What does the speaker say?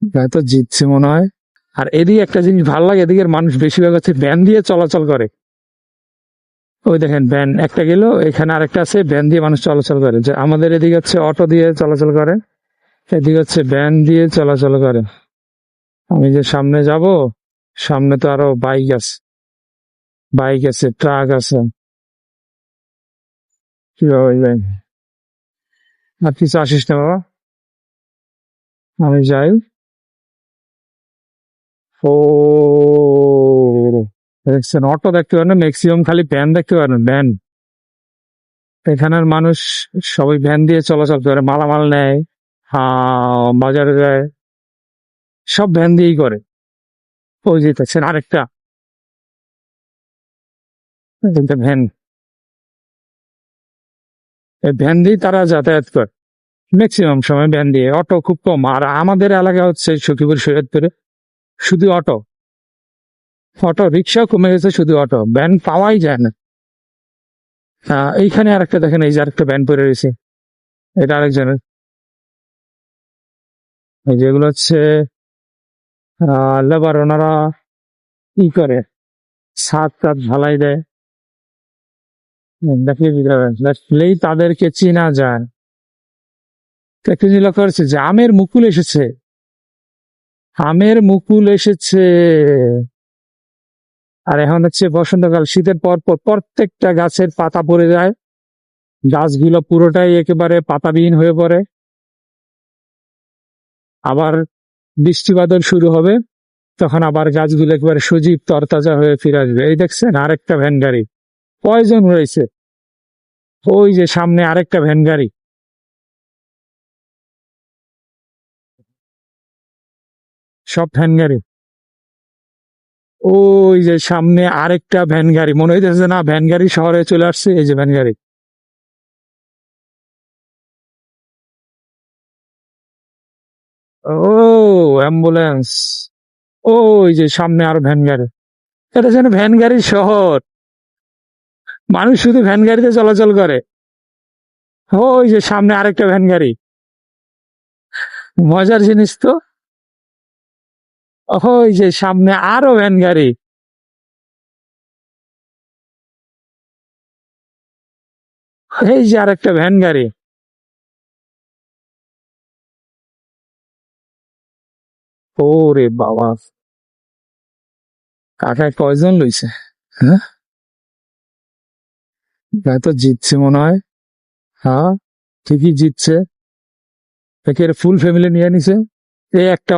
হয়তো জিতছে মনে হয়। আর এদিকে একটা জিনিস ভালো লাগে, এদিকের মানুষ বেশিরভাগ হচ্ছে ভ্যান দিয়ে চলাচল করে। ওই দেখেন ভ্যান একটা গেল, এখানে আরেকটা আছে, ভ্যান দিয়ে মানুষ চলাচল করে। যে আমাদের এদিকে হচ্ছে অটো দিয়ে চলাচল করে, এদিকে হচ্ছে ভ্যান দিয়ে চলাচল করে। আমি যে সামনে যাব, সামনে তো আরো বাইক আছে, ট্রাক আছে। কি বাবা এই ভাই, আর কিছু আসিস না বাবা, আমি যাই। ও দেখছেন, অটো দেখতে পারেন না, ম্যাক্সিমাম খালি ভ্যান দেখতে পারেন, ভ্যান। এখানের মানুষ সবাই ভ্যান দিয়ে চলাচল করে, মালামাল নেয়, বাজারে যায়, সব ভ্যান দিয়েই করে। ওই যে দেখছেন আরেকটা, এটা ভ্যান, এই ভ্যান দিয়ে তারা যাতায়াত করে ম্যাক্সিমাম সময়, ভ্যান দিয়ে। অটো খুব কম। আর আমাদের এলাকা হচ্ছে সখীপুর শরীয়তপুরে শুধু অটো, অটো রিক্সাও কমে গেছে, শুধু অটো, ভ্যান পাওয়াই যায় না। এইখানে আরেকটা দেখেন, এই যে আরেকটা ভ্যান পড়ে রয়েছে, এটা আরেকজনের। এই যেগুলো হচ্ছে লেবার, ওনারা ই করে, ছাদ টাদ ঢালাই দেয়, দেখিয়ে দিতে হবে, দেখলেই তাদেরকে চেনা যায়। তো একটা জিনিস লক্ষ্য করেছে যে আমের মুকুল এসেছে, আমের মুকুল এসেছে। আর এখন হচ্ছে বসন্তকাল, শীতের পর পর প্রত্যেকটা গাছের পাতা পড়ে যায়, গাছগুলো পুরোটাই একেবারে পাতাবিহীন হয়ে পড়ে। আবার বৃষ্টি বাদল শুরু হবে, তখন আবার গাছগুলো একেবারে সজীব তরতাজা হয়ে ফিরে আসবে। এই দেখছেন আরেকটা ভ্যান গাড়ি, কয়জন রয়েছে? ওই যে সামনে আরেকটা ভ্যান গাড়ি, সব ভ্যান গাড়ি। ওই যে সামনে আরেকটা ভ্যান গাড়ি, মনে হইতেছে না ভ্যান গাড়ি শহরে চলে আসছে। এই যে ভ্যান গাড়ি, ও অ্যাম্বুলেন্স। ওই যে সামনে আরো ভ্যান গাড়ি, এটা যেন ভ্যান গাড়ির শহর, মানুষ শুধু ভ্যান গাড়িতে চলাচল করে। ওই যে সামনে আরেকটা ভ্যান গাড়ি, মজার জিনিস তো। ওই যে সামনে আরো ভ্যান গাড়ি, এই যে আরেকটা ভ্যান গাড়ি। ওরে বাবা, কাকায় কয়জন লইছে? হ্যাঁ, তো জিতছে মনে হয়। হ্যাঁ, ঠিকই জিতছে। একের ফুল ফ্যামিলি নিয়ে নিছে, এই একটা